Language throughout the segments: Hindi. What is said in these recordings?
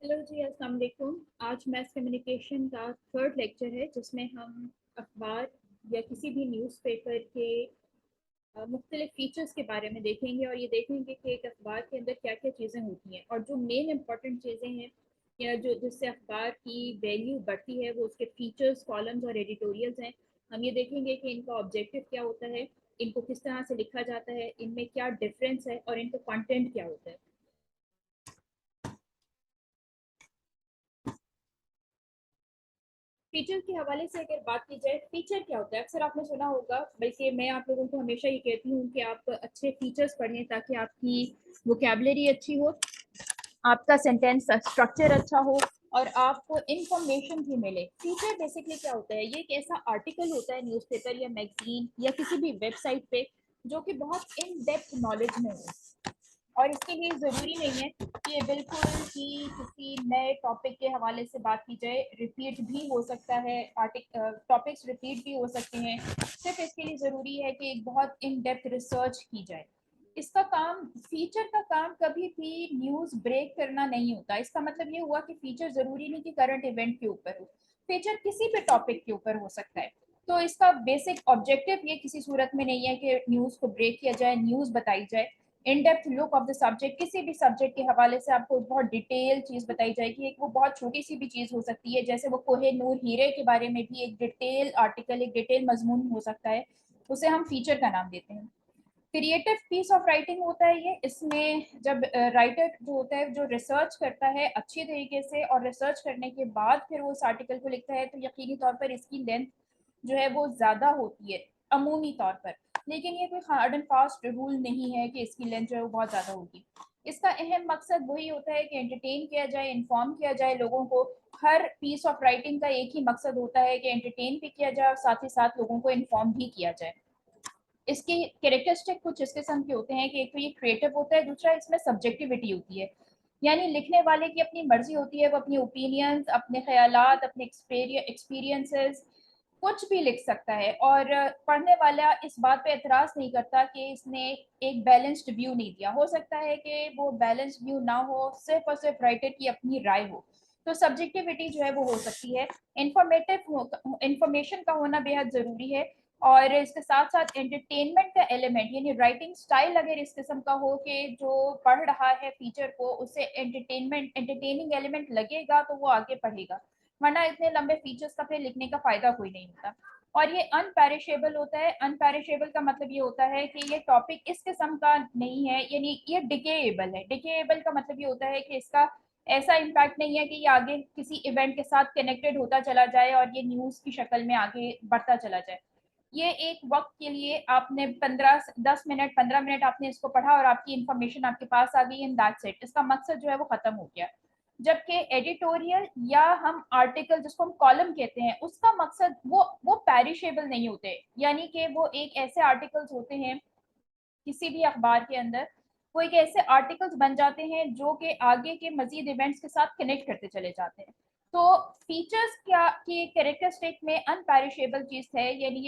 हेलो जी, अस्सलाम वालेकुम। आज मैथ कम्युनिकेशन का थर्ड लेक्चर है जिसमें हम अखबार या किसी भी न्यूज़पेपर के मुख्तलिफ फीचर्स के बारे में देखेंगे और ये देखेंगे कि एक अखबार के अंदर क्या क्या चीज़ें होती हैं और जो मेन इंपॉर्टेंट चीज़ें हैं या जो जिससे अखबार की वैल्यू बढ़ती है वो उसके फीचर्स, कॉलम्स और एडिटोरियल्स हैं। हम ये देखेंगे कि इनका ऑब्जेक्टिव क्या होता है, इनको किस तरह से लिखा जाता है, इनमें क्या डिफरेंस है और इनका कंटेंट क्या होता है। फीचर के हवाले से अगर बात की जाए, फीचर क्या होता है? अक्सर आपने सुना होगा, बल्कि मैं आप लोगों को हमेशा ये कहती हूँ कि आप अच्छे फीचर्स पढ़ें ताकि आपकी वोकेबलरी अच्छी हो, आपका सेंटेंस स्ट्रक्चर अच्छा हो और आपको इंफॉर्मेशन भी मिले। फीचर बेसिकली क्या होता है? ये एक ऐसा आर्टिकल होता है न्यूज़पेपर या मैगजीन या किसी भी वेबसाइट पे जो कि बहुत इन डेप्थ नॉलेज में हो और इसके लिए ज़रूरी नहीं है कि ये बिल्कुल कि किसी नए टॉपिक के हवाले से बात की जाए। रिपीट भी हो सकता है, टॉपिक्स रिपीट भी हो सकते हैं। सिर्फ इसके लिए ज़रूरी है कि एक बहुत इन डेप्थ रिसर्च की जाए। इसका काम, फीचर का काम कभी भी न्यूज़ ब्रेक करना नहीं होता। इसका मतलब ये हुआ कि फीचर ज़रूरी नहीं कि करंट इवेंट के ऊपर हो, फीचर किसी भी टॉपिक के ऊपर हो सकता है। तो इसका बेसिक ऑब्जेक्टिव ये किसी सूरत में नहीं है कि न्यूज़ को ब्रेक किया जाए, न्यूज़ बताई जाए। In depth look of the subject, किसी भी सब्जेक्ट के हवाले से आपको बहुत डिटेल चीज़ बताई जाएगी। एक वो बहुत छोटी सी भी चीज़ हो सकती है, जैसे वो कोहे नूर हीरे के बारे में भी एक डिटेल आर्टिकल, एक डिटेल मजमून हो सकता है, उसे हम फीचर का नाम देते हैं। क्रिएटिव पीस ऑफ राइटिंग होता है ये। इसमें जब राइटर जो होता है, जो रिसर्च करता है अच्छी तरीके से और रिसर्च करने के बाद फिर वो उस आर्टिकल को लिखता है, तो यकीनी तौर पर इसकी लेंथ जो है वो ज़्यादा होती है अमूमी तौर पर। लेकिन ये कोई हार्ड एंड फास्ट रूल नहीं है कि इसकी लेंथ जो है वो बहुत ज़्यादा होगी। इसका अहम मकसद वही होता है कि एंटरटेन किया जाए, इन्फॉर्म किया जाए लोगों को। हर पीस ऑफ राइटिंग का एक ही मकसद होता है कि एंटरटेन भी किया जाए और साथ ही साथ लोगों को इन्फॉर्म भी किया जाए। इसके कैरेक्टरिस्टिक कुछ इस किस्म के होते हैं कि एक तो ये क्रिएटिव होता है, दूसरा इसमें सब्जेक्टिविटी होती है। यानी लिखने वाले की अपनी मर्जी होती है, वो अपनी ओपिनियंस, अपने ख्यालात, अपने एक्सपीरियंसेस कुछ भी लिख सकता है और पढ़ने वाला इस बात पे एतराज़ नहीं करता कि इसने एक बैलेंस्ड व्यू नहीं दिया। हो सकता है कि वो बैलेंस्ड व्यू ना हो, सिर्फ और सिर्फ राइटर की अपनी राय हो। तो सब्जेक्टिविटी जो है वो हो सकती है। इंफॉर्मेशन का होना बेहद ज़रूरी है और इसके साथ साथ एंटरटेनमेंट का एलिमेंट, यानी राइटिंग स्टाइल अगर इस किस्म का हो कि जो पढ़ रहा है फीचर को उसे एंटरटेनिंग एलिमेंट लगेगा तो वो आगे पढ़ेगा, वरना इतने लंबे फीचर्स का फिर लिखने का फायदा कोई नहीं होता। और ये अनपेरिशेबल होता है। अनपेरिशेबल का मतलब ये होता है कि ये टॉपिक इस किस्म का नहीं है, यानी ये डिकेएबल है। डिकेएबल का मतलब ये होता है कि इसका ऐसा इम्पैक्ट नहीं है कि ये आगे किसी इवेंट के साथ कनेक्टेड होता चला जाए और ये न्यूज़ की शक्ल में आगे बढ़ता चला जाए। ये एक वक्त के लिए आपने 15-10 मिनट 15 मिनट आपने इसको पढ़ा और आपकी इंफॉर्मेशन आपके पास आ गई एंड दैट्स इट। इसका मकसद जो है वो खत्म हो गया। जबकि एडिटोरियल या हम आर्टिकल जिसको हम कॉलम कहते हैं, उसका मकसद वो पेरिशेबल नहीं होते, यानी कि वो एक ऐसे आर्टिकल्स होते हैं किसी भी अखबार के अंदर, वो एक ऐसे आर्टिकल्स बन जाते हैं जो कि आगे के मजीद इवेंट्स के साथ कनेक्ट करते चले जाते हैं। तो फीचर्स क्या की कैरेक्टरिस्टिक में अनपेरिशेबल चीज है, यानी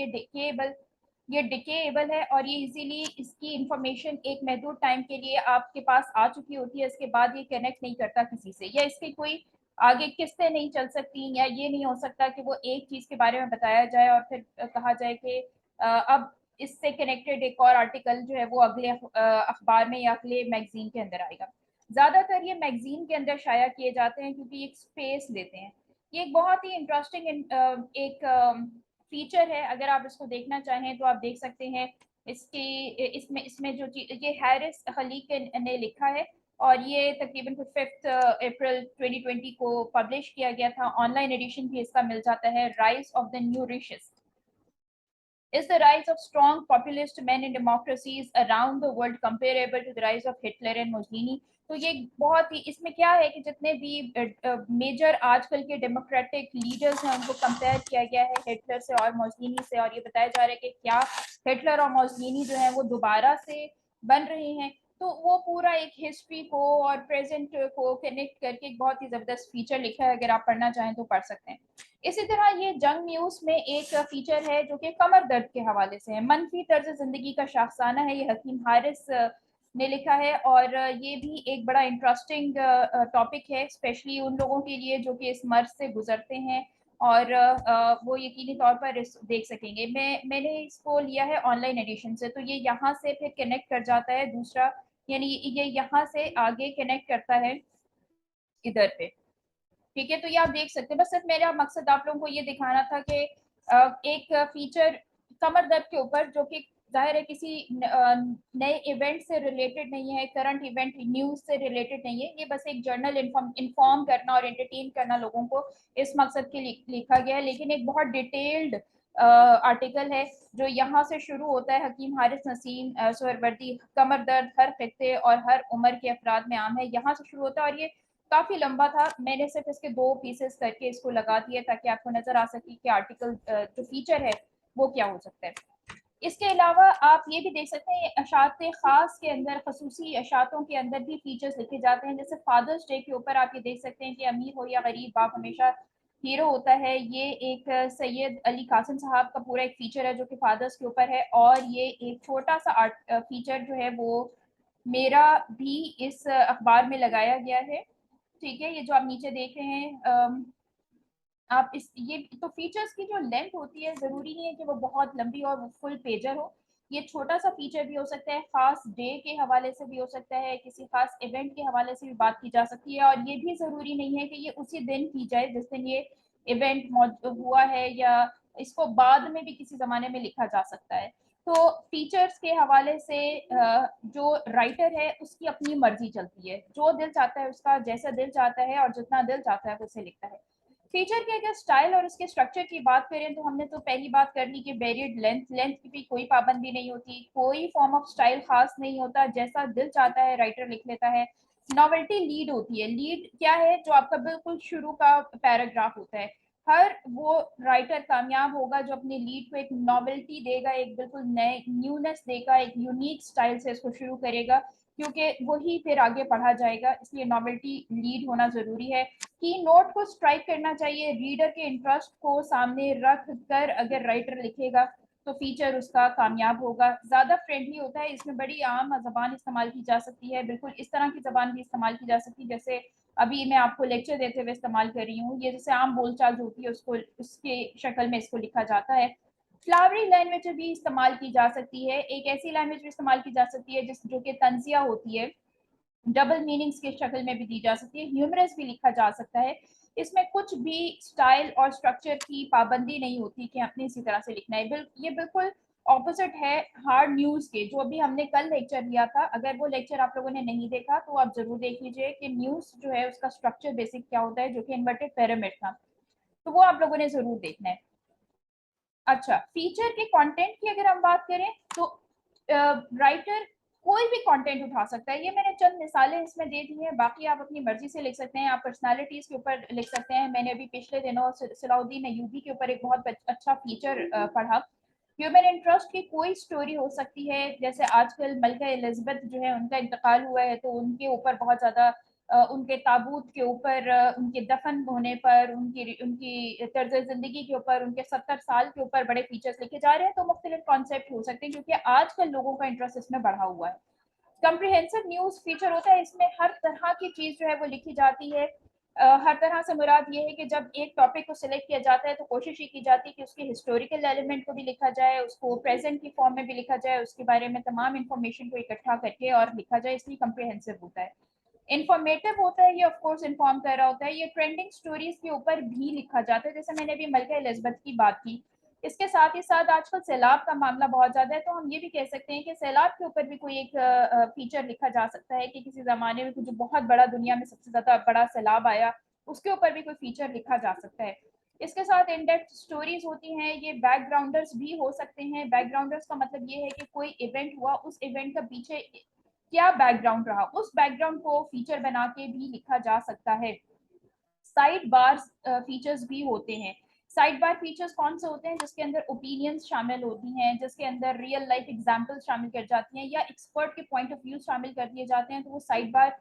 ये डिकेएबल है और ये इजीली इसकी इंफॉर्मेशन एक महदूद टाइम के लिए आपके पास आ चुकी होती है, इसके बाद ये कनेक्ट नहीं करता किसी से, या इसकी कोई आगे किस्तें नहीं चल सकती, या ये नहीं हो सकता कि वो एक चीज के बारे में बताया जाए और फिर कहा जाए कि अब इससे कनेक्टेड एक और आर्टिकल जो है वो अगले अखबार में या अगले मैगजीन के अंदर आएगा। ज़्यादातर ये मैगजीन के अंदर शाया किए जाते हैं क्योंकि एक स्पेस लेते हैं। ये एक बहुत ही इंटरेस्टिंग एक फीचर है। अगर आप इसको देखना चाहें तो आप देख सकते हैं। इसकी इसमें इसमें जो चीज ये हैरिस खलीक ने लिखा है और ये तकरीबन 5 अप्रैल 2020 को पब्लिश किया गया था। ऑनलाइन एडिशन भी इसका मिल जाता है। Rise of the new riches is the rise of strong populist men in democracies around the world comparable to the rise of Hitler and Mussolini। तो ये बहुत ही, इसमें क्या है कि जितने भी मेजर आजकल के डेमोक्रेटिक लीडर्स हैं उनको कंपेयर किया गया है हिटलर से और मोसलिनी से, और ये बताया जा रहा है कि क्या हिटलर और मोसलिनी जो है वो दोबारा से बन रहे हैं। तो वो पूरा एक हिस्ट्री को और प्रेजेंट को कनेक्ट करके एक बहुत ही जबरदस्त फीचर लिखा है। अगर आप पढ़ना चाहें तो पढ़ सकते हैं। इसी तरह ये जंग न्यूज में एक फीचर है जो कि कमर दर्द के हवाले से है। मनफी तर्ज जिंदगी का शाखसाना है। ये हकीम हारिस ने लिखा है, और ये भी एक बड़ा इंटरेस्टिंग टॉपिक है, स्पेशली उन लोगों के लिए जो कि इस मर्ज से गुजरते हैं, और वो यकीनी तौर पर देख सकेंगे। मैंने इसको लिया है ऑनलाइन एडिशन से, तो ये यहाँ से फिर कनेक्ट कर जाता है दूसरा, यानी ये यहाँ से आगे कनेक्ट करता है इधर पे। ठीक है, तो ये आप देख सकते हैं। बस सिर्फ मेरा मकसद आप लोगों को ये दिखाना था कि एक फीचर कमर दर्द के ऊपर, जो कि जाहिर है किसी नए इवेंट से रिलेटेड नहीं है, करंट इवेंट न्यूज से रिलेटेड नहीं है, ये बस एक जर्नल इन्फॉर्म करना और एंटरटेन करना लोगों को, इस मकसद के लिखा गया है। लेकिन एक बहुत डिटेल्ड आर्टिकल है जो यहाँ से शुरू होता है। हकीम हारिस नसीम सोहरवर्दी, कमर दर्द हर खित्ते और हर उम्र के अफराद में आम है, यहाँ से शुरू होता है। और ये काफी लंबा था, मैंने सिर्फ इसके 2 पीसेस करके इसको लगा दिया ताकि आपको नजर आ सके कि आर्टिकल जो फीचर है वो क्या हो सकता है। इसके अलावा आप ये भी देख सकते हैं, अशात खास के अंदर, खसूसी अशातों के अंदर भी फीचर्स लिखे जाते हैं। जैसे फादर्स डे के ऊपर आप ये देख सकते हैं कि अमीर हो या गरीब, बाप हमेशा हीरो होता है। ये एक सैयद अली कासिम साहब का पूरा एक फीचर है जो कि फादर्स के ऊपर है। और ये एक छोटा सा आर्ट फीचर जो है वो मेरा भी इस अखबार में लगाया गया है। ठीक है, ये जो आप नीचे देख रहे हैं, आप इस ये तो फीचर्स की जो लेंथ होती है, जरूरी नहीं है कि वो बहुत लंबी और वो फुल पेजर हो। ये छोटा सा फीचर भी हो सकता है, खास डे के हवाले से भी हो सकता है, किसी खास इवेंट के हवाले से भी बात की जा सकती है। और ये भी जरूरी नहीं है कि ये उसी दिन की जाए जिस दिन ये इवेंट हुआ है, या इसको बाद में भी किसी जमाने में लिखा जा सकता है। तो फीचर्स के हवाले से जो राइटर है उसकी अपनी मर्जी चलती है, जो दिल चाहता है उसका, जैसा दिल चाहता है और जितना दिल चाहता है वैसे लिखता है। फीचर के अगर स्टाइल और उसके स्ट्रक्चर की बात करें तो हमने तो पहली बात कर ली कि वेरिएड लेंथ की भी कोई पाबंदी नहीं होती, कोई फॉर्म ऑफ स्टाइल खास नहीं होता, जैसा दिल चाहता है राइटर लिख लेता है। नॉवेल्टी लीड होती है। लीड क्या है? जो आपका बिल्कुल शुरू का पैराग्राफ होता है। हर वो राइटर कामयाब होगा जो अपने लीड को एक नॉवेल्टी देगा, एक बिल्कुल नए न्यूनेस देगा, एक यूनिक स्टाइल से इसको शुरू करेगा, क्योंकि वही फिर आगे पढ़ा जाएगा। इसलिए नॉवेल्टी लीड होना जरूरी है। की नोट को स्ट्राइक करना चाहिए, रीडर के इंटरेस्ट को सामने रख कर अगर राइटर लिखेगा तो फीचर उसका कामयाब होगा। ज्यादा फ्रेंडली होता है, इसमें बड़ी आम जबान इस्तेमाल की जा सकती है, बिल्कुल इस तरह की जबान भी इस्तेमाल की जा सकती है जैसे अभी मैं आपको लेक्चर देते हुए इस्तेमाल कर रही हूँ। ये जैसे आम बोलचाल जो होती है उसको उसके शक्ल में इसको लिखा जाता है। फ्लावरी लैंग्वेज भी इस्तेमाल की जा सकती है। एक ऐसी लैंग्वेज भी इस्तेमाल की जा सकती है जिस जो कि तंजिया होती है, डबल मीनिंग्स की शक्ल में भी दी जा सकती है, ह्यूमरस भी लिखा जा सकता है। इसमें कुछ भी स्टाइल और स्ट्रक्चर की पाबंदी नहीं होती कि आपने इसी तरह से लिखना है। ये बिल्कुल ऑपोजिट है हार्ड न्यूज के, जो अभी हमने कल लेक्चर लिया था। अगर वो लेक्चर आप लोगों ने नहीं देखा तो आप जरूर देख लीजिए कि न्यूज जो है उसका स्ट्रक्चर बेसिक क्या होता है, जो कि इन्वर्टेड पिरामिड था, तो वो आप लोगों ने जरूर देखना है। अच्छा, फीचर के कंटेंट की अगर हम बात करें तो राइटर कोई भी कंटेंट उठा सकता है। ये मैंने चंद मिसालें इसमें दे दी हैं, बाकी आप अपनी मर्जी से लिख सकते हैं। आप पर्सनालिटीज के ऊपर लिख सकते हैं। मैंने अभी पिछले दिनों सलाउद्दीन अयूबी के ऊपर एक बहुत अच्छा फीचर पढ़ा। ह्यूमन इंटरेस्ट की कोई स्टोरी हो सकती है, जैसे आजकल मलका एलिजबेथ जो है उनका इंतकाल हुआ है, तो उनके ऊपर बहुत ज्यादा उनके ताबूत के ऊपर, उनके दफन होने पर, उनकी उनकी तर्ज जिंदगी के ऊपर, उनके 70 साल के ऊपर बड़े फीचर्स लिखे जा रहे हैं। तो मुख्तलिफ कॉन्सेप्ट हो सकते हैं क्योंकि आजकल लोगों का इंटरेस्ट इसमें बढ़ा हुआ है। कम्प्रिहेंसिव न्यूज फीचर होता है, इसमें हर तरह की चीज जो है वो लिखी जाती है। हर तरह से मुराद ये है कि जब एक टॉपिक को सिलेक्ट किया जाता है तो कोशिश ये की जाती है कि उसके हिस्टोरिकल एलिमेंट को भी लिखा जाए, उसको प्रेजेंट की फॉर्म में भी लिखा जाए, उसके बारे में तमाम इंफॉर्मेशन को इकट्ठा करके और लिखा जाए, इसलिए कम्प्रिहेंसिव होता है। इन्फॉर्मेटिव होता है, ये ऑफ कोर्स इन्फॉर्म कर रहा होता है। ये ट्रेंडिंग स्टोरीज के ऊपर भी लिखा जाता है, जैसे मैंने अभी मलका एलिजबेथ की बात की। इसके साथ ही साथ आजकल सैलाब का मामला बहुत ज्यादा है, तो हम ये भी कह सकते हैं कि सैलाब के ऊपर भी कोई एक फीचर लिखा जा सकता है कि किसी जमाने में जो बहुत बड़ा, दुनिया में सबसे ज्यादा बड़ा सैलाब आया, उसके ऊपर भी कोई फीचर लिखा जा सकता है। इसके साथ इंडेक्स स्टोरीज होती हैं, ये बैकग्राउंडर्स भी हो सकते हैं। बैकग्राउंडर्स का मतलब ये है कि कोई इवेंट हुआ, उस इवेंट का पीछे क्या बैकग्राउंड रहा, उस बैकग्राउंड को फीचर बना के भी लिखा जा सकता है। साइड बार फीचर्स भी होते हैं। साइड बार फीचर्स कौन से होते हैं? जिसके अंदर ओपिनियंस शामिल होती हैं, जिसके अंदर रियल लाइफ एग्जांपल्स शामिल कर जाती हैं, या एक्सपर्ट के पॉइंट ऑफ व्यू शामिल कर दिए जाते हैं, तो वो साइड बार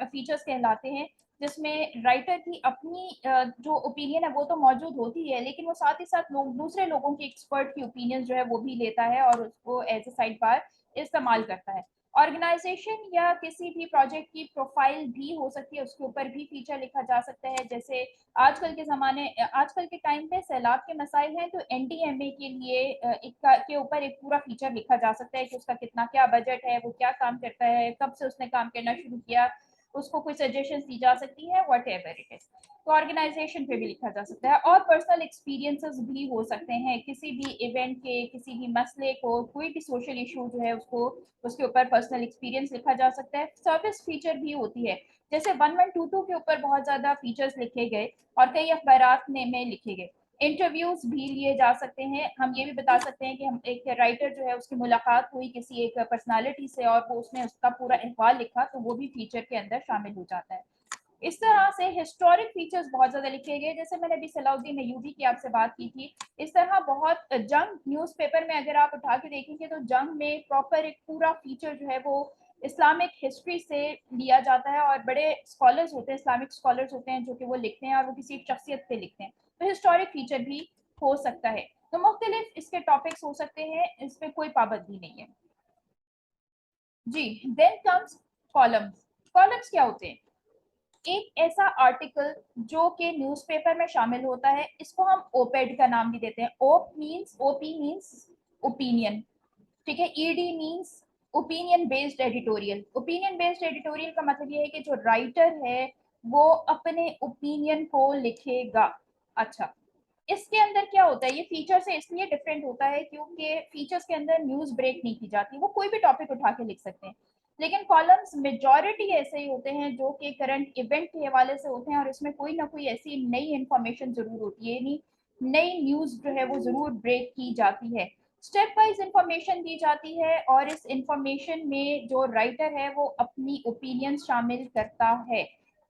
फीचर्स कहलाते हैं। जिसमें राइटर की अपनी जो ओपिनियन है वो तो मौजूद होती है, लेकिन वो साथ ही साथ दूसरे लोगों की एक्सपर्ट की ओपिनियन जो है वो भी लेता है और उसको एज ए साइड बार इस्तेमाल करता है। ऑर्गेनाइजेशन या किसी भी प्रोजेक्ट की प्रोफाइल भी हो सकती है, उसके ऊपर भी फीचर लिखा जा सकता है। जैसे आजकल के टाइम पे सैलाब के मसाइल हैं, तो एनडीएमए के लिए के ऊपर एक पूरा फीचर लिखा जा सकता है कि उसका कितना क्या बजट है, वो क्या काम करता है, कब से उसने काम करना शुरू किया, उसको कोई सजेशन दी जा सकती है, वट एवर इट इज। तो ऑर्गेनाइजेशन पे भी लिखा जा सकता है। और पर्सनल एक्सपीरियंसेस भी हो सकते हैं, किसी भी इवेंट के, किसी भी मसले को, कोई भी सोशल इशू जो है उसको, उसके ऊपर पर्सनल एक्सपीरियंस लिखा जा सकता है। सर्विस फीचर भी होती है, जैसे 1122 के ऊपर बहुत ज्यादा फीचर्स लिखे गए और कई अखबारात में लिखे गए। इंटरव्यूज भी लिए जा सकते हैं। हम ये भी बता सकते हैं कि हम एक राइटर जो है उसकी मुलाकात हुई किसी एक पर्सनालिटी से और वो उसने उसका पूरा अहवाल लिखा, तो वो भी फीचर के अंदर शामिल हो जाता है। इस तरह से हिस्टोरिक फीचर्स बहुत ज्यादा लिखे गए, जैसे मैंने अभी सलाउद्दीन अय्यूबी की आपसे बात की थी। इस तरह बहुत जंग न्यूज़पेपर में अगर आप उठा के देखेंगे तो जंग में प्रॉपर एक पूरा फीचर जो है वो इस्लामिक हिस्ट्री से लिया जाता है, और बड़े स्कॉलर्स होते हैं, इस्लामिक स्कॉलर्स होते हैं जो कि वो लिखते हैं और वो किसी शख्सियत पे लिखते हैं। तो हिस्टोरिक फीचर भी हो सकता है। तो मुख्तलिफ इसके टॉपिक्स हो सकते हैं, इसमें कोई पाबंदी नहीं है जी। Then comes columns. कॉलम्स क्या होते हैं? एक ऐसा आर्टिकल जो कि न्यूज़पेपर में शामिल होता है, इसको हम ओपेड का नाम भी देते हैं। ओपी मींस ओपिनियन, ठीक है। ED means opinion based editorial. Opinion based editorial का मतलब ये है कि जो राइटर है वो अपने ओपिनियन को लिखेगा। अच्छा, इसके अंदर क्या होता है, ये फीचर से इसलिए डिफरेंट होता है क्योंकि फीचर्स के अंदर न्यूज ब्रेक नहीं की जाती, वो कोई भी टॉपिक उठा के लिख सकते हैं। लेकिन कॉलम्स मेजॉरिटी ऐसे ही होते हैं जो कि करंट इवेंट के हवाले से होते हैं, और इसमें कोई ना कोई ऐसी नई इंफॉर्मेशन जरूर होती है, नई न्यूज जो है वो जरूर ब्रेक की जाती है। स्टेप वाइज इंफॉर्मेशन दी जाती है और इस इंफॉर्मेशन में जो राइटर है वो अपनी ओपिनियन शामिल करता है।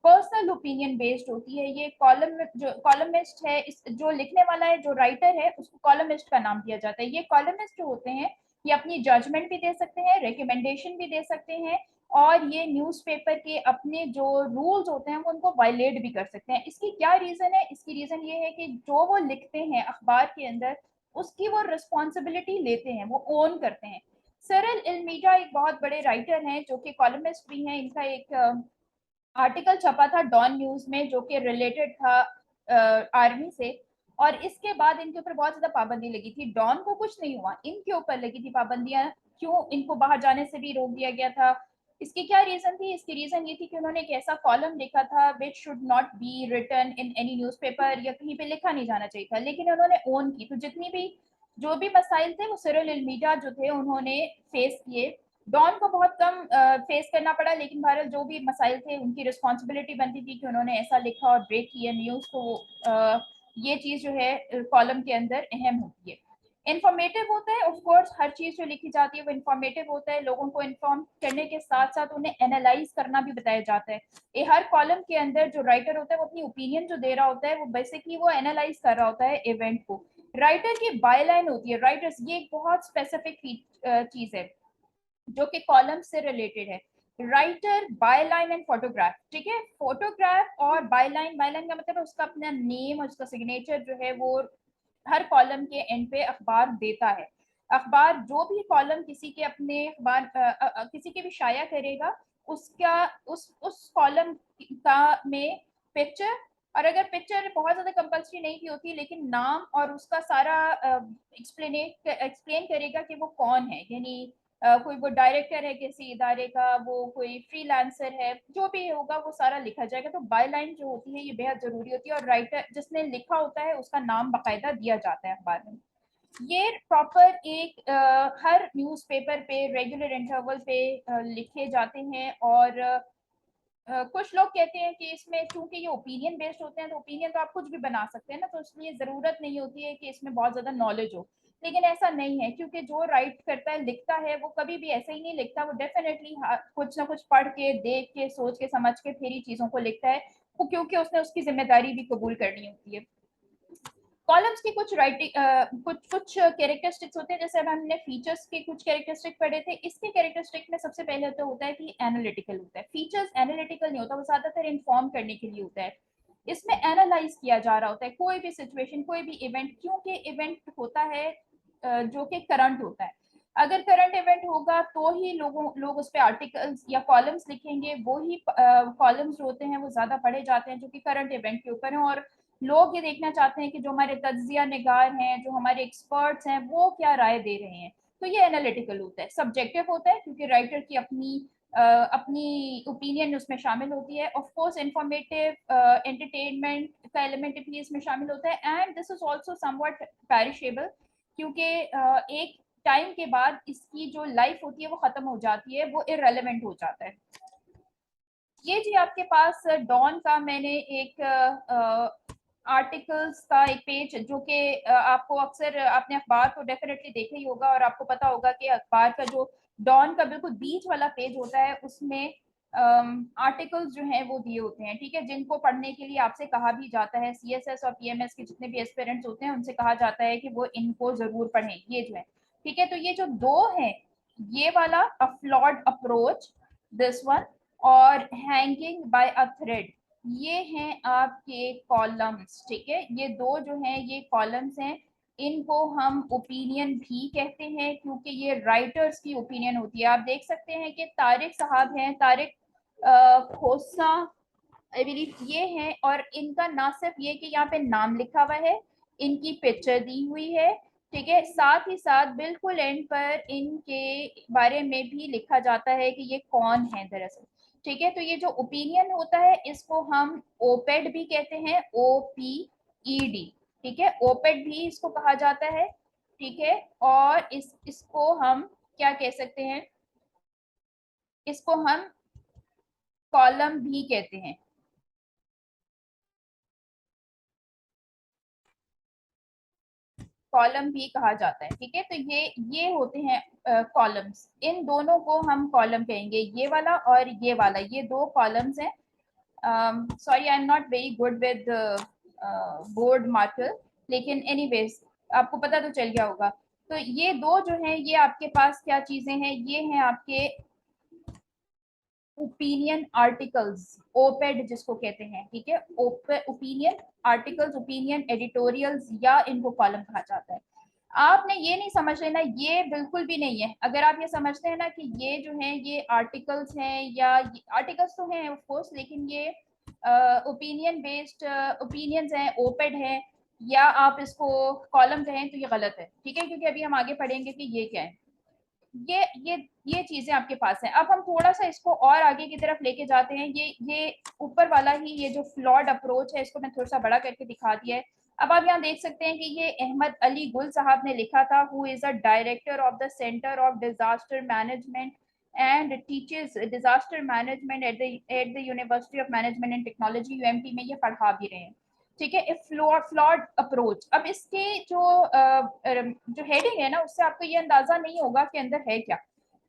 पर्सनल ओपिनियन बेस्ड होती है ये। जो कॉलमिस्ट है, इस जो लिखने वाला है, जो राइटर है, उसको कॉलमिस्ट का नाम दिया जाता है। ये कॉलमिस्ट जो होते हैं ये अपनी जजमेंट भी दे सकते हैं, रिकमेंडेशन भी दे सकते हैं, और ये न्यूज़पेपर के अपने जो रूल्स होते हैं वो उनको वायलेट भी कर सकते हैं। इसकी क्या रीजन है? इसकी रीजन ये है कि जो वो लिखते हैं अखबार के अंदर उसकी वो रिस्पॉन्सिबिलिटी लेते हैं, वो ओन करते हैं। सरल इल्मीजा एक बहुत बड़े राइटर हैं जो कि कॉलमिस्ट भी हैं। इनका एक आर्टिकल छपा था डॉन न्यूज में जो कि रिलेटेड था आर्मी से, और इसके बाद इनके ऊपर बहुत ज्यादा पाबंदी लगी थी। डॉन को कुछ नहीं हुआ, इनके ऊपर लगी थी पाबंदियां। क्यों? इनको बाहर जाने से भी रोक दिया गया था। इसकी क्या रीजन थी? इसकी रीजन ये थी कि उन्होंने एक ऐसा कॉलम लिखा था which should not be written in any newspaper, या कहीं पे लिखा नहीं जाना चाहिए था, लेकिन उन्होंने ओन की। तो जितनी भी जो भी मसाइल थे वो सिरल इल्मीजा जो थे उन्होंने फेस किए। डॉन को बहुत कम फेस करना पड़ा, लेकिन बहरहाल जो भी मसाइल थे उनकी रिस्पॉन्सिबिलिटी बनती थी कि उन्होंने ऐसा लिखा और ब्रेक किया न्यूज़। तो ये चीज़ जो है कॉलम के अंदर अहम होती है। इंफॉर्मेटिव होता है, ऑफ कोर्स हर चीज़ जो लिखी जाती है वो इंफॉर्मेटिव होता है। लोगों को इन्फॉर्म करने के साथ साथ उन्हें एनालाइज करना भी बताया जाता है। ये हर कॉलम के अंदर जो राइटर होता है वो अपनी ओपिनियन जो दे रहा होता है वो बेसिकली वो एनालाइज कर रहा होता है इवेंट को। राइटर की बायलाइन होती है, राइटर्स, ये एक बहुत स्पेसिफिक चीज़ है जो कि कॉलम से रिलेटेड है। राइटर, बायलाइन एंड फोटोग्राफ, ठीक है। फोटोग्राफ और बायलाइन, बायलाइन का मतलब है उसका अपना नेम और उसका सिग्नेचर जो है वो हर कॉलम के एंड पे अखबार देता है। अखबार जो भी कॉलम किसी के अपने अखबार किसी के भी शाया करेगा, उसका उस कॉलम का में पिक्चर, और अगर पिक्चर बहुत ज्यादा कंपल्सरी नहीं की होती लेकिन नाम और उसका सारा एक्सप्लेन करेगा कि वो कौन है, यानी कोई वो डायरेक्टर है किसी इदारे का, वो कोई फ्रीलांसर है, जो भी होगा वो सारा लिखा जाएगा। तो बायलाइन जो होती है ये बेहद जरूरी होती है, और राइटर जिसने लिखा होता है उसका नाम बाकायदा दिया जाता है अखबार में। ये प्रॉपर एक हर न्यूज़पेपर पे रेगुलर इंटरवल पे लिखे जाते हैं। और कुछ लोग कहते हैं कि इसमें चूंकि ये ओपिनियन बेस्ड होते हैं तो ओपिनियन तो आप कुछ भी बना सकते हैं ना, तो इसलिए जरूरत नहीं होती है कि इसमें बहुत ज्यादा नॉलेज हो। लेकिन ऐसा नहीं है, क्योंकि जो राइट करता है, लिखता है, वो कभी भी ऐसे ही नहीं लिखता। वो डेफिनेटली कुछ ना कुछ पढ़ के, देख के, सोच के, समझ के फिर ही चीजों को लिखता है, वो क्योंकि उसने उसकी जिम्मेदारी भी कबूल करनी होती है। कॉलम्स की कुछ राइटिंग कुछ कैरेक्टरिस्टिक्स होते हैं। जैसे अब हमने फीचर्स के कुछ कैरेक्टरिस्टिक पढ़े थे, इसके कैरेक्टरिस्टिक में सबसे पहले तो होता है कि एनालिटिकल होता है। फीचर्स एनालिटिकल नहीं होता, वो ज्यादातर इन्फॉर्म करने के लिए होता है। इसमें एनालाइज किया जा रहा होता है कोई भी सिचुएशन, कोई भी इवेंट, क्योंकि इवेंट होता है जो कि करंट होता है। अगर करंट इवेंट होगा तो ही लोग उस पर आर्टिकल्स या कॉलम्स लिखेंगे, वो ही कॉलम्स जो होते हैं वो ज्यादा पढ़े जाते हैं जो कि करंट इवेंट के ऊपर हैं। और लोग ये देखना चाहते हैं कि जो हमारे तज्जिया निगार हैं, जो हमारे एक्सपर्ट्स हैं, वो क्या राय दे रहे हैं। तो ये एनालिटिकल होता है, सब्जेक्टिव होता है, क्योंकि राइटर की अपनी ओपिनियन उसमें शामिल होती है। ऑफ कोर्स इंफॉर्मेटिव एंटरटेनमेंट का एलिमेंट भी इसमें शामिल होता है, and this is also somewhat perishable, क्योंकि एक टाइम के बाद इसकी जो लाइफ होती है वो खत्म हो जाती है, वो इररेलेवेंट हो जाता है। ये जी आपके पास डॉन का मैंने एक आर्टिकल्स का एक पेज, जो कि आपको अक्सर आपने अखबार को डेफिनेटली देखा ही होगा, और आपको पता होगा कि अखबार का जो डॉन का बिल्कुल बीच वाला पेज होता है उसमें आर्टिकल्स जो हैं वो दिए होते हैं, ठीक है, जिनको पढ़ने के लिए आपसे कहा भी जाता है, सीएसएस और पीएमएस के जितने भी एस्पिरेंट्स होते हैं उनसे कहा जाता है कि वो इनको जरूर पढ़ें, ये जो है, ठीक है। तो ये जो दो हैं, ये वाला अ फ्लॉड अप्रोच, दिस वन, और हैंगिंग बाय अ थ्रेड, ये हैं आपके कॉलम्स, ठीक है। ये दो जो हैं ये कॉलम्स हैं, इनको हम ओपिनियन भी कहते हैं, क्योंकि ये राइटर्स की ओपिनियन होती है। आप देख सकते हैं कि तारिक साहब हैं, तारिक खोसा आई बिलीव ये हैं, और इनका ना सिर्फ ये कि यहाँ पे नाम लिखा हुआ है, इनकी पिक्चर दी हुई है, ठीक है, साथ ही साथ बिल्कुल एंड पर इनके बारे में भी लिखा जाता है कि ये कौन है दरअसल, ठीक है। तो ये जो ओपिनियन होता है इसको हम ओपेड भी कहते हैं, OPED, ठीक है, ओपेड भी इसको कहा जाता है, ठीक है। और इसको हम क्या कह सकते हैं, इसको हम कॉलम भी कहते हैं, कॉलम भी कहा जाता है, ठीक है। तो ये होते हैं कॉलम्स, इन दोनों को हम कॉलम कहेंगे, ये वाला और ये वाला, ये दो कॉलम्स हैं। Sorry I am not very good with board marker, लेकिन एनीवेज आपको पता तो चल गया होगा। तो ये दो जो हैं ये आपके पास क्या चीजें हैं, ये हैं आपके ओपिनियन आर्टिकल्स, ओपेड जिसको कहते हैं, ठीक है, ओपिनियन आर्टिकल्स, ओपिनियन एडिटोरियल्स, या इनको कॉलम कहा जाता है। आपने ये नहीं समझ लेना, ये बिल्कुल भी नहीं है। अगर आप ये समझते हैं ना कि ये जो है ये आर्टिकल्स हैं, या आर्टिकल्स तो हैं ऑफ कोर्स, लेकिन ये ओपिनियन बेस्ड ओपिनियंस हैं, ओपेड है, या आप इसको कॉलम कहें, तो ये गलत है, ठीक है, क्योंकि अभी हम आगे पढ़ेंगे कि ये क्या है। ये ये ये चीजें आपके पास हैं। अब हम थोड़ा सा इसको और आगे की तरफ लेके जाते हैं। ये ऊपर वाला ही ये जो फ्लॉड अप्रोच है, इसको मैं थोड़ा सा बड़ा करके दिखा दिया है। अब आप यहाँ देख सकते हैं कि ये अहमद अली गुल साहब ने लिखा था, who is a director of the centre of disaster management and teachers disaster management at the university of management and technology, UMT में ये पढ़ा भी रहे हैं, ठीक है। Flawed approach. अब इसके जो हेडिंग है ना, उससे आपको ये अंदाजा नहीं होगा कि अंदर है क्या।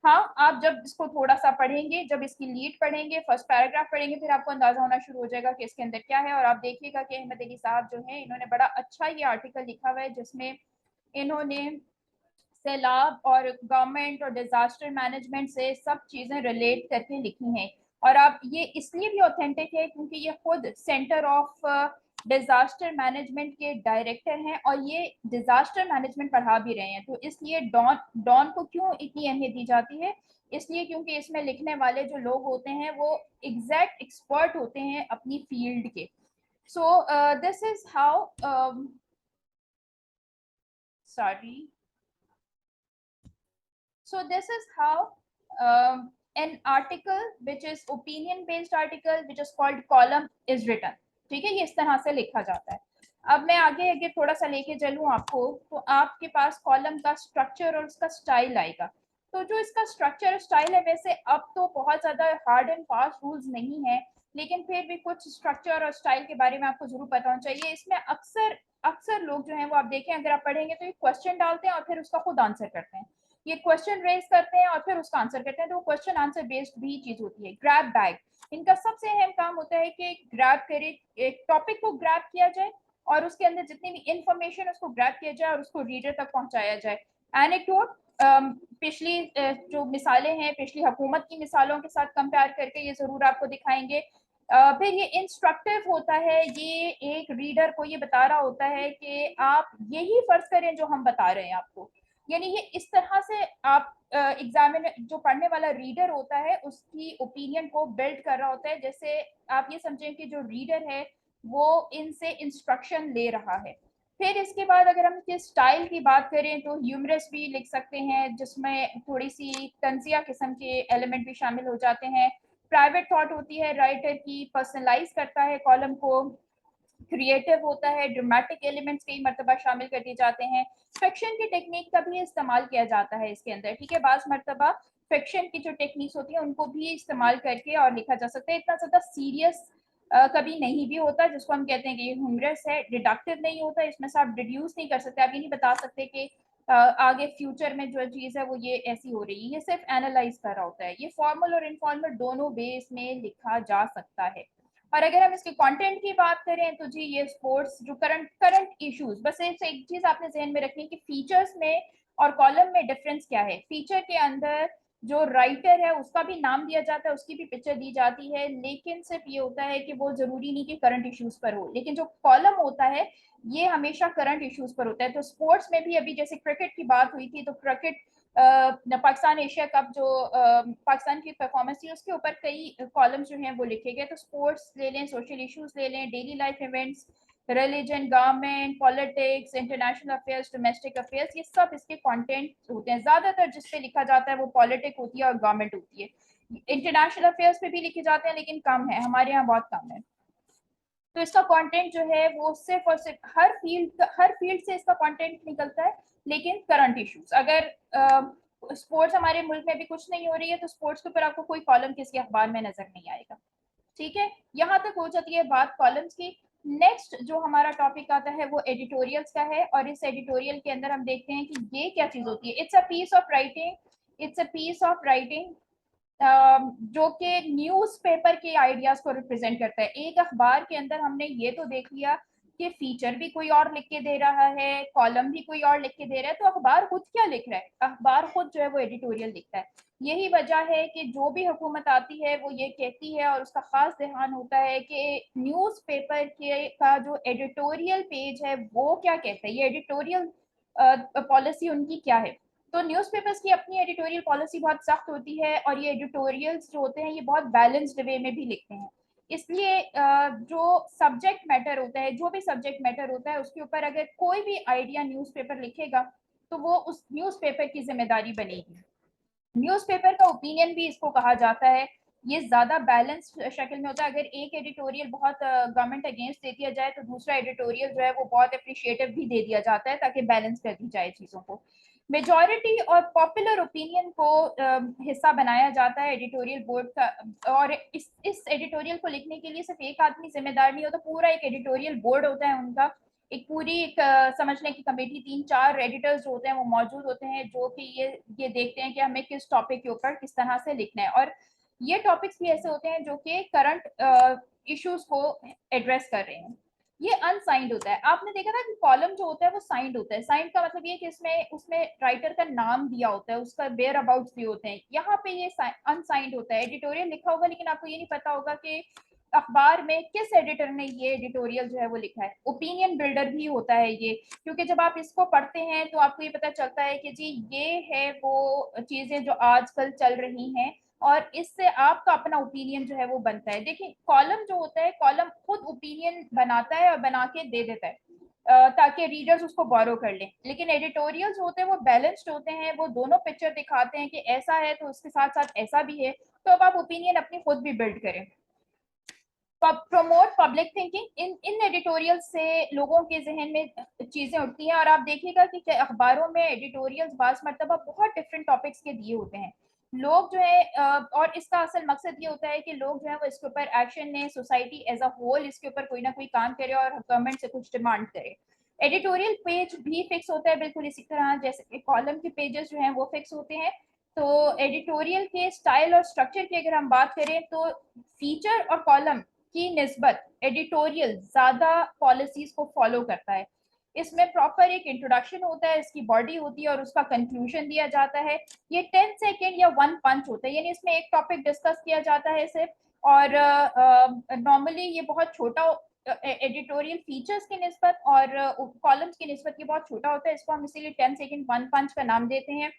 हाँ, आप जब इसको थोड़ा सा पढ़ेंगे, जब इसकी लीड पढ़ेंगे, फर्स्ट पैराग्राफ पढ़ेंगे, फिर आपको अंदाजा होना शुरू हो जाएगा कि इसके अंदर क्या है। और आप देखिएगा कि अहमद अली साहब जो है, इन्होंने बड़ा अच्छा ये आर्टिकल लिखा हुआ है, जिसमें इन्होंने सैलाब और गवर्नमेंट और डिजास्टर मैनेजमेंट से सब चीजें रिलेट करके लिखी हैं। और आप ये इसलिए भी ऑथेंटिक है क्योंकि ये खुद सेंटर ऑफ डिजास्टर मैनेजमेंट के डायरेक्टर हैं, और ये डिजास्टर मैनेजमेंट पढ़ा भी रहे हैं। तो इसलिए डॉन डॉन को क्यों इतनी अहमियत दी जाती है, इसलिए क्योंकि इसमें लिखने वाले जो लोग होते हैं वो एग्जैक्ट एक्सपर्ट होते हैं अपनी फील्ड के। So this is how sorry So this is how an article which is opinion based article which is called column is written, ठीक है, ये इस तरह से लिखा जाता है। अब मैं आगे आगे थोड़ा सा लेके चलूँ आपको, तो आपके पास कॉलम का स्ट्रक्चर और उसका स्टाइल आएगा। तो जो इसका स्ट्रक्चर और स्टाइल है, वैसे अब तो बहुत ज्यादा हार्ड एंड फास्ट रूल्स नहीं है, लेकिन फिर भी कुछ स्ट्रक्चर और स्टाइल के बारे में आपको जरूर पता होना चाहिए। इसमें अक्सर अक्सर लोग जो हैं वो आप देखें, अगर आप पढ़ेंगे तो ये क्वेश्चन डालते हैं और फिर उसका खुद आंसर करते हैं। ये क्वेश्चन रेज करते हैं और फिर उसका आंसर करते हैं, तो क्वेश्चन आंसर बेस्ड भी चीज होती है। ग्रैब बैग, इनका सबसे अहम काम होता है कि ग्रैब करे, एक टॉपिक को ग्रैब किया जाए और उसके अंदर जितनी भी इंफॉर्मेशन उसको ग्रैब किया जाए और उसको रीडर तक पहुंचाया जाए। एनेक्डोट, पिछली जो मिसालें हैं, पिछली हुकूमत की मिसालों के साथ कंपेयर करके ये जरूर आपको दिखाएंगे। फिर ये इंस्ट्रक्टिव होता है, ये एक रीडर को ये बता रहा होता है कि आप यही फर्ज करें जो हम बता रहे हैं आपको। यानी ये इस तरह से आप एग्जामिनर जो पढ़ने वाला रीडर होता है उसकी ओपिनियन को बिल्ड कर रहा होता है। जैसे आप ये समझें कि जो रीडर है वो इनसे इंस्ट्रक्शन ले रहा है। फिर इसके बाद अगर हम इसके स्टाइल की बात करें तो ह्यूमरस भी लिख सकते हैं, जिसमें थोड़ी सी तंजिया किस्म के एलिमेंट भी शामिल हो जाते हैं। प्राइवेट थॉट होती है राइटर की, पर्सनलाइज करता है कॉलम को। क्रिएटिव होता है, ड्रामेटिक एलिमेंट्स कई मरतबा शामिल कर दिए जाते हैं। फिक्शन की टेक्निक का भी इस्तेमाल किया जाता है इसके अंदर, ठीक है। बाज मरतबा फिक्शन की जो टेक्निक्स होती हैं उनको भी इस्तेमाल करके और लिखा जा सकता है। इतना ज़्यादा सीरियस कभी नहीं भी होता, जिसको हम कहते हैं कि ये ह्यूमरस है। डिडक्टिव नहीं होता, इसमें से आप डिड्यूस नहीं कर सकते, आप ये नहीं बता सकते कि आगे फ्यूचर में जो चीज़ है वो ये ऐसी हो रही है। ये सिर्फ एनालाइज कर रहा होता है। ये फॉर्मल और इनफॉर्मल दोनों बेस में लिखा जा सकता है। और अगर हम इसके कंटेंट की बात करें तो जी ये स्पोर्ट्स जो करंट करंट इश्यूज, बस एक चीज आपने जहन में रखनी है कि फीचर्स में और कॉलम में डिफरेंस क्या है। फीचर के अंदर जो राइटर है उसका भी नाम दिया जाता है, उसकी भी पिक्चर दी जाती है, लेकिन सिर्फ ये होता है कि वो जरूरी नहीं कि करंट इश्यूज पर हो। लेकिन जो कॉलम होता है ये हमेशा करंट इश्यूज पर होता है। तो स्पोर्ट्स में भी अभी जैसे क्रिकेट की बात हुई थी, तो क्रिकेट पाकिस्तान एशिया कप जो पाकिस्तान की परफॉर्मेंस थी उसके ऊपर कई कॉलम्स जो हैं वो लिखे गए। तो स्पोर्ट्स ले लें, सोशल इश्यूज ले लें, daily life events, religion, government, politics, international affairs, domestic affairs, ये सब इसके कंटेंट होते हैं। ज्यादातर जिस पे लिखा जाता है वो पॉलिटिक होती है और गवर्नमेंट होती है। इंटरनेशनल अफेयर्स पे भी लिखे जाते हैं लेकिन कम है, हमारे यहाँ बहुत कम है। तो इसका कंटेंट जो है वो सिर्फ और सिर्फ हर फील्ड से इसका कंटेंट निकलता है। लेकिन करंट इश्यूज अगर स्पोर्ट्स हमारे मुल्क में भी कुछ नहीं हो रही है तो स्पोर्ट्स के ऊपर आपको कोई कॉलम किसी अखबार में नजर नहीं आएगा, ठीक है। यहाँ तक हो जाती है बात कॉलम्स की। नेक्स्ट जो हमारा टॉपिक आता है वो एडिटोरियल्स का है। और इस एडिटोरियल के अंदर हम देखते हैं कि ये क्या चीज होती है। It's a piece of writing जो कि न्यूज़पेपर के आइडियाज को रिप्रेजेंट करता है। एक अखबार के अंदर हमने ये तो देख लिया कि फीचर भी कोई और लिख के दे रहा है, कॉलम भी कोई और लिख के दे रहा है, तो अखबार खुद क्या लिख रहा है? अखबार खुद जो है वो एडिटोरियल लिखता है। यही वजह है कि जो भी हुकूमत आती है वो ये कहती है और उसका खास ध्यान होता है कि न्यूज़पेपर के का जो एडिटोरियल पेज है वो क्या कहता है, ये एडिटोरियल पॉलिसी उनकी क्या है। तो न्यूज़पेपर्स की अपनी एडिटोरियल पॉलिसी बहुत सख्त होती है और ये एडिटोरियल्स जो होते हैं ये बहुत बैलेंस्ड वे में भी लिखते हैं। इसलिए जो सब्जेक्ट मैटर होता है, जो भी सब्जेक्ट मैटर होता है उसके ऊपर अगर कोई भी आइडिया न्यूज़पेपर लिखेगा तो वो उस न्यूज़पेपर की जिम्मेदारी बनेगी। न्यूज़पेपर का ओपिनियन भी इसको कहा जाता है। ये ज्यादा बैलेंस्ड शक्ल में होता है। अगर एक एडिटोरियल बहुत गवर्नमेंट अगेंस्ट दे दिया जाए तो दूसरा एडिटोरियल जो है वो बहुत अप्रिशिएटिव भी दे दिया जाता है ताकि बैलेंस कर दी जाए चीजों को। मेजॉरिटी और पॉपुलर ओपिनियन को हिस्सा बनाया जाता है एडिटोरियल बोर्ड का। और इस एडिटोरियल को लिखने के लिए सिर्फ एक आदमी जिम्मेदार नहीं होता, पूरा एक एडिटोरियल बोर्ड होता है उनका। एक पूरी एक समझने की कमेटी, 3-4 एडिटर्स होते हैं वो मौजूद होते हैं जो कि ये देखते हैं कि हमें किस टॉपिक के ऊपर किस तरह से लिखना है। और ये टॉपिक्स भी ऐसे होते हैं जो कि करंट इश्यूज को एड्रेस कर रहे हैं। ये अनसाइंड होता है। आपने देखा था कि कॉलम जो होता है वो साइंड होता है। साइंड का मतलब ये कि इसमें उसमें राइटर का नाम दिया होता है, उसका वेयर अबाउट्स भी होते हैं। यहाँ पे ये अनसाइंड होता है। एडिटोरियल लिखा होगा लेकिन आपको ये नहीं पता होगा कि अखबार में किस एडिटर ने ये एडिटोरियल जो है वो लिखा है। ओपिनियन बिल्डर भी होता है ये, क्योंकि जब आप इसको पढ़ते हैं तो आपको ये पता चलता है कि जी ये है वो चीजें जो आजकल चल रही हैं और इससे आपका अपना ओपिनियन जो है वो बनता है। देखिए कॉलम जो होता है, कॉलम खुद ओपिनियन बनाता है और बना के दे देता है ताकि रीडर्स उसको बोरो कर लें। लेकिन एडिटोरियल्स होते हैं वो बैलेंस्ड होते हैं, वो दोनों पिक्चर दिखाते हैं कि ऐसा है तो उसके साथ साथ ऐसा भी है। तो अब आप ओपिनियन अपनी खुद भी बिल्ड करें। प्रमोट पब्लिक थिंकिंग, इन एडिटोरियल से लोगों के जहन में चीजें उठती हैं। और आप देखिएगा कि अखबारों में एडिटोरियल्स बास मरतबा बहुत डिफरेंट टॉपिक्स के दिए होते हैं। लोग जो है और इसका असल मकसद ये होता है कि लोग जो है वो इसके ऊपर एक्शन लें, सोसाइटी एज अ होल इसके ऊपर कोई ना कोई काम करे और गवर्नमेंट से कुछ डिमांड करे। एडिटोरियल पेज भी फिक्स होता है बिल्कुल इसी तरह जैसे कॉलम के पेजेस जो हैं वो फिक्स होते हैं। तो एडिटोरियल के स्टाइल और स्ट्रक्चर की अगर हम बात करें तो फीचर और कॉलम की निस्बत एडिटोरियल ज्यादा पॉलिसीज को फॉलो करता है। इसमें प्रॉपर एक इंट्रोडक्शन होता है, इसकी बॉडी होती है और उसका कंक्लूजन दिया जाता है। ये 10 सेकेंड या 1 पंच होता है, यानी इसमें एक टॉपिक डिस्कस किया जाता है सिर्फ। और नॉर्मली ये बहुत छोटा एडिटोरियल फीचर्स की निस्बत और कॉलम्स की निस्बत ये बहुत छोटा होता है, इसको हम इसीलिए 10 सेकंड 1 पंच का नाम देते हैं।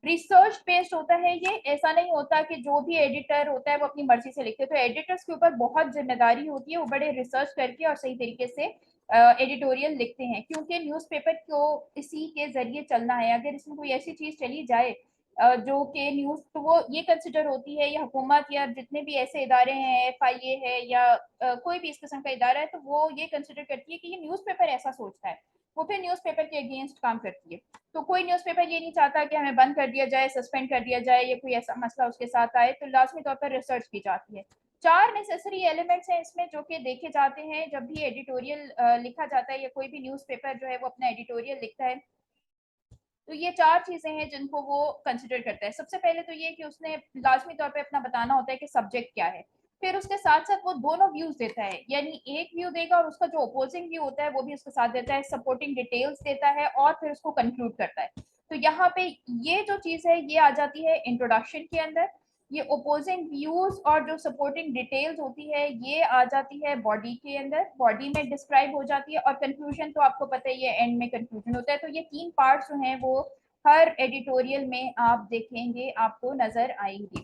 रिसर्च बेस्ड होता है ये, ऐसा नहीं होता कि जो भी एडिटर होता है वो अपनी मर्जी से लिखते हैं, तो एडिटर्स के ऊपर बहुत जिम्मेदारी होती है, वो बड़े रिसर्च करके और सही तरीके से एडिटोरियल लिखते हैं, क्योंकि न्यूज़पेपर को इसी के जरिए चलना है। अगर इसमें कोई ऐसी चीज चली जाए जो कि न्यूज, तो वो ये कंसिडर होती है, या हुकूमत या जितने भी ऐसे इदारे हैं, FIA है या कोई भी इस किस्म का इदारा है, तो वो ये कंसिडर करती है कि ये न्यूज़पेपर ऐसा सोचता है, वो फिर न्यूज़पेपर के अगेंस्ट काम करती है। तो कोई न्यूज़पेपर ये नहीं चाहता कि हमें बंद कर दिया जाए, सस्पेंड कर दिया जाए, या कोई ऐसा मसला उसके साथ आए, तो लाजमी तौर पर रिसर्च की जाती है। 4 नेसेसरी एलिमेंट्स हैं इसमें जो कि देखे जाते हैं जब भी एडिटोरियल लिखा जाता है, या कोई भी न्यूज़पेपर जो है वो अपना एडिटोरियल लिखता है। तो ये 4 चीजें हैं जिनको वो कंसिडर करता है। सबसे पहले तो ये कि उसने लाजमी तौर पे अपना बताना होता है कि सब्जेक्ट क्या है। फिर उसके साथ साथ वो दोनों व्यूज देता है, यानी एक व्यू देगा और उसका जो अपोजिंग व्यू होता है वो भी उसके साथ देता है, सपोर्टिंग डिटेल्स देता है और फिर उसको कंक्लूड करता है। तो यहाँ पे ये जो चीज है ये आ जाती है इंट्रोडक्शन के अंदर। ये ओपोजिंग व्यूज और जो सपोर्टिंग डिटेल्स होती है ये आ जाती है बॉडी के अंदर, बॉडी में डिस्क्राइब हो जाती है, और कंक्लूजन तो आपको पता ही है एंड में कंक्लूजन होता है। तो ये 3 पार्ट्स जो हैं वो हर एडिटोरियल में आप देखेंगे, आपको नजर आएंगे।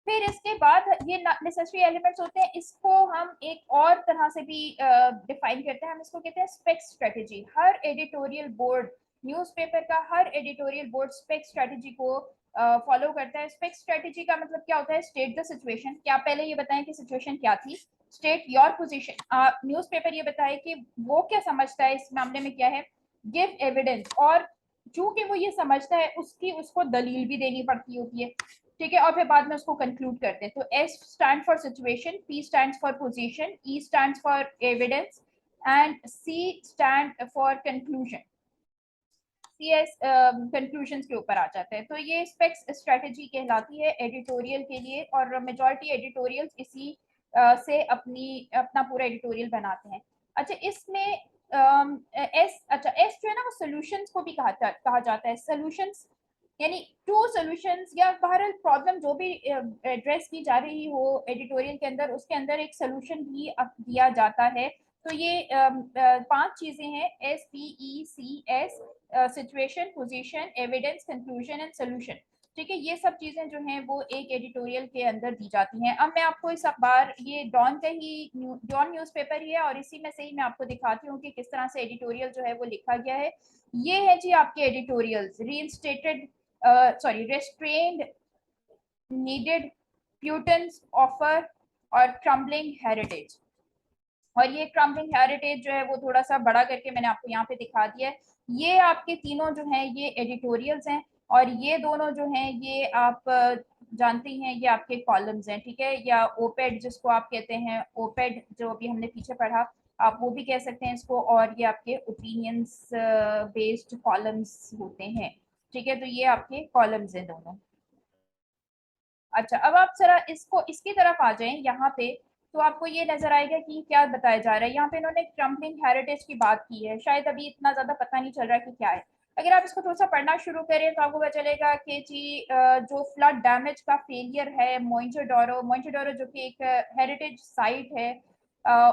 फिर इसके बाद ये नेसेसरी एलिमेंट्स होते हैं, इसको हम एक और तरह से भी डिफाइन करते हैं, हम इसको कहते हैं स्पेक स्ट्रेटेजी। हर एडिटोरियल बोर्ड, न्यूज़पेपर का हर एडिटोरियल बोर्ड स्पेक स्ट्रेटेजी को फॉलो करता है। स्पेक स्ट्रेटेजी का मतलब क्या होता है? स्टेट द सिचुएशन, क्या पहले ये बताएं कि सिचुएशन क्या थी, स्टेट योर पोजीशन, न्यूज़पेपर ये बताए कि वो क्या समझता है इस मामले में क्या है, गिव एविडेंस, और चूंकि वो ये समझता है उसकी उसको दलील भी देनी पड़ती होती है, ठीक है, और फिर बाद में उसको कंक्लूड करते हैं। तो S stand for situation, P stand for position, E stand for evidence and C stand for conclusion. CS conclusion के ऊपर आ जाता है। तो ये स्पेक्स स्ट्रेटेजी कहलाती है एडिटोरियल के लिए, और मेजॉरिटी एडिटोरियल्स इसी से अपना पूरा एडिटोरियल बनाते हैं। अच्छा, इसमें एस जो है ना वो सोल्यूशंस को भी कहा जाता है। सोल्यूशंस यानी टू सॉल्यूशंस, या बहरहाल प्रॉब्लम जो भी एड्रेस की जा रही हो एडिटोरियल के अंदर, उसके अंदर एक सोल्यूशन भी दिया जाता है। तो ये 5 चीजें हैं, SPECS, situation, position, evidence, conclusion and solution. ठीक है, ये सब चीजें जो हैं वो एक एडिटोरियल के अंदर दी जाती हैं। अब मैं आपको इस अखबार, ये डॉन का ही डॉन न्यूज़पेपर ही है, और इसी में से ही मैं आपको दिखाती हूँ कि किस तरह से एडिटोरियल जो है वो लिखा गया है। ये है जी आपके editorials, reinstated restrained, needed, Putin's offer और क्रम्बलिंग हेरिटेज। और ये क्रम्बलिंग हेरिटेज जो है वो थोड़ा सा बड़ा करके मैंने आपको यहाँ पे दिखा दिया है। ये आपके तीनों जो हैं ये एडिटोरियल्स हैं, और ये दोनों जो हैं ये आप जानते हैं ये आपके कॉलम्स हैं, ठीक है, या ओपेड जिसको आप कहते हैं, ओपेड जो अभी हमने पीछे पढ़ा, आप वो भी कह सकते हैं इसको, और ये आपके ओपिनियंस बेस्ड कॉलम्स होते हैं। ठीक है, तो ये आपके कॉलम्स हैं दोनों। अच्छा, अब आप जरा इसको इसकी तरफ आ जाएं यहाँ पे, तो आपको ये नजर आएगा कि क्या बताया जा रहा है। यहाँ पे इन्होंने क्रम्बलिंग हेरिटेज की बात की है, शायद अभी इतना ज्यादा पता नहीं चल रहा कि क्या है। अगर आप इसको थोड़ा सा पढ़ना शुरू करें तो आपको पता चलेगा कि जी जो फ्लड डैमेज का फेलियर है मोइंजोडोरो, मोइंजोडोरो जो कि एक हेरिटेज साइट है,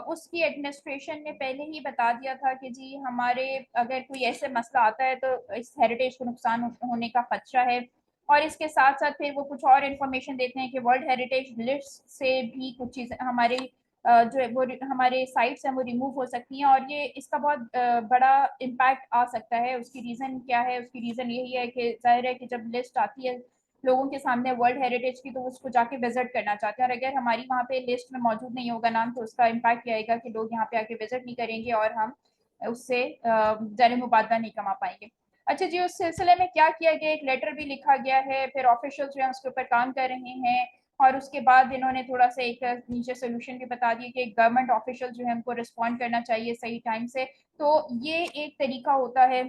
उसकी एडमिनिस्ट्रेशन ने पहले ही बता दिया था कि जी हमारे अगर कोई ऐसे मसला आता है तो इस हेरिटेज को नुकसान होने का खदशा है। और इसके साथ साथ फिर वो कुछ और इन्फॉर्मेशन देते हैं कि वर्ल्ड हेरिटेज लिस्ट से भी कुछ चीज़ें हमारे जो है वो हमारे साइट्स हैं वो रिमूव हो सकती हैं, और ये इसका बहुत बड़ा इम्पैक्ट आ सकता है। उसकी रीज़न क्या है? उसकी रीज़न यही है कि जाहिर है कि जब लिस्ट आती है लोगों के सामने वर्ल्ड हेरिटेज की, तो उसको जाके विजिट करना चाहते हैं, और अगर हमारी वहाँ पे लिस्ट में मौजूद नहीं होगा नाम, तो उसका इम्पैक्ट ये आएगा कि लोग यहाँ पे आके विजिट नहीं करेंगे और हम उससे ज़र मुबादला नहीं कमा पाएंगे। अच्छा जी, उस सिलसिले में क्या किया गया, एक लेटर भी लिखा गया है, फिर ऑफिशियल जो है उसके ऊपर काम कर रहे हैं, और उसके बाद इन्होंने थोड़ा सा एक नीचे सोल्यूशन भी बता दिया कि गवर्नमेंट ऑफिशियल जो है उनको रिस्पॉन्ड करना चाहिए सही टाइम से। तो ये एक तरीका होता है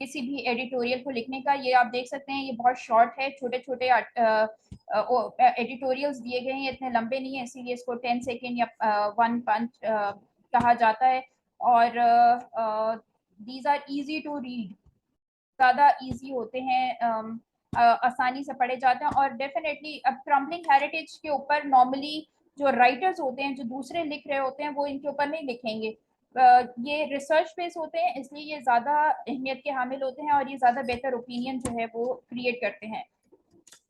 किसी भी एडिटोरियल को लिखने का। ये आप देख सकते हैं, ये बहुत शॉर्ट है, छोटे छोटे एडिटोरियल्स दिए गए हैं, इतने लंबे नहीं है, इसीलिए इसको 10 सेकेंड या 1 पंच कहा जाता है। और these are easy to read, ज़्यादा इजी होते हैं, आसानी से पढ़े जाते हैं। और डेफिनेटली अब क्रम्बलिंग हेरिटेज के ऊपर नॉर्मली जो राइटर्स होते हैं, जो दूसरे लिख रहे होते हैं, वो इनके ऊपर नहीं लिखेंगे। ये रिसर्च बेस होते हैं, इसलिए ये ज़्यादा अहमियत के हामिल होते हैं और ये ज़्यादा बेहतर ओपिनियन जो है वो क्रिएट करते हैं।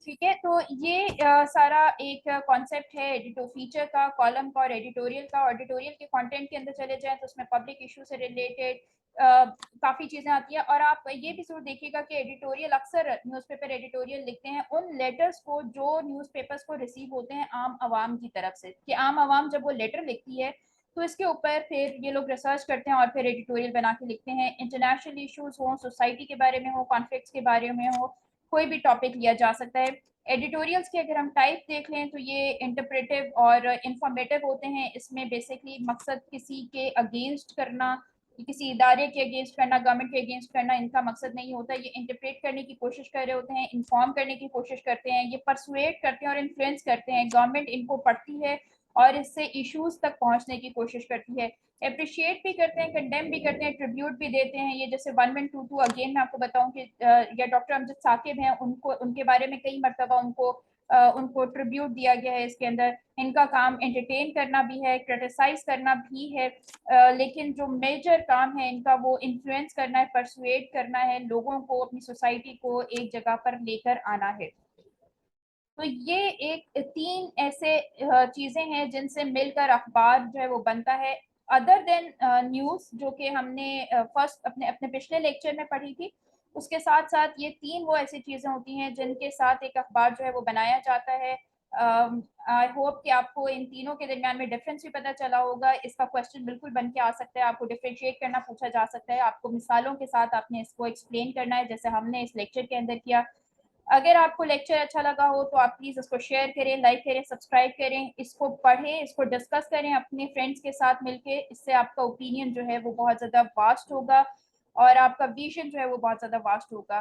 ठीक है, तो ये सारा एक कॉन्सेप्ट है एडिटो फीचर का, कॉलम का और एडिटोरियल का। एडिटोरियल के कंटेंट के अंदर चले जाएं तो उसमें पब्लिक इशू से रिलेटेड काफ़ी चीज़ें आती हैं। और आप ये भी जरूर देखिएगा कि एडिटोरियल, अक्सर न्यूज़पेपर एडिटोरियल लिखते हैं उन लेटर्स को जो न्यूज़पेपर्स को रिसीव होते हैं आम आवाम की तरफ से, कि आम आवाम जब वो लेटर लिखती है तो इसके ऊपर फिर ये लोग रिसर्च करते हैं और फिर एडिटोरियल बना के लिखते हैं। इंटरनेशनल इश्यूज हो, सोसाइटी के बारे में हो, कॉन्फ्लिक्ट्स के बारे में हो, कोई भी टॉपिक लिया जा सकता है। एडिटोरियल्स के अगर हम टाइप देख लें तो ये इंटरप्रेटिव और इंफॉर्मेटिव होते हैं। इसमें बेसिकली मकसद किसी के अगेंस्ट करना, किसी इदारे के अगेंस्ट करना, गवर्नमेंट के अगेंस्ट करना इनका मकसद नहीं होता। ये इंटरप्रेट करने की कोशिश कर रहे होते हैं, इन्फॉर्म करने की कोशिश करते हैं, ये परसुएट करते हैं और इन्फ्लुएंस करते हैं। गवर्नमेंट इनको पढ़ती है और इससे इश्यूज तक पहुंचने की कोशिश करती है। अप्रिशिएट भी करते हैं, कंडेम भी करते हैं, ट्रिब्यूट भी देते हैं। ये जैसे 1122 अगेन मैं आपको बताऊं कि या डॉक्टर अमजद साकिब हैं, उनको उनके बारे में कई मरतबा उनको ट्रिब्यूट दिया गया है इसके अंदर। इनका काम एंटरटेन करना भी है, क्रिटिसाइज करना भी है, लेकिन जो मेजर काम है इनका वो इन्फ्लुएंस करना है, परसुएट करना है, लोगों को, अपनी सोसाइटी को एक जगह पर लेकर आना है। तो ये एक 3 ऐसे चीज़ें हैं जिनसे मिलकर अखबार जो है वो बनता है। अदर देन न्यूज़, जो कि हमने फर्स्ट अपने अपने पिछले लेक्चर में पढ़ी थी, उसके साथ साथ ये 3 वो ऐसी चीज़ें होती हैं जिनके साथ एक अखबार जो है वो बनाया जाता है। आई होप कि आपको इन तीनों के दरमियान में डिफरेंस भी पता चला होगा। इसका क्वेश्चन बिल्कुल बन के आ सकता है, आपको डिफरेंशिएट करना पूछा जा सकता है, आपको मिसालों के साथ आपने इसको एक्सप्लेन करना है जैसे हमने इस लेक्चर के अंदर किया। अगर आपको लेक्चर अच्छा लगा हो तो आप प्लीज़ इसको शेयर करें, लाइक करें, सब्सक्राइब करें, इसको पढ़ें, इसको डिस्कस करें अपने फ्रेंड्स के साथ मिलके। इससे आपका ओपिनियन जो है वो बहुत ज़्यादा वास्ट होगा और आपका विजन जो है वो बहुत ज़्यादा वास्ट होगा।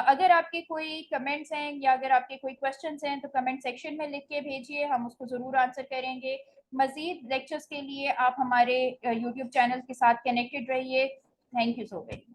अगर आपके कोई कमेंट्स हैं या अगर आपके कोई क्वेश्चंस हैं तो कमेंट सेक्शन में लिख के भेजिए, हम उसको ज़रूर आंसर करेंगे। मज़ीद लेक्चर्स के लिए आप हमारे यूट्यूब चैनल के साथ कनेक्टेड रहिए। Thank you so much.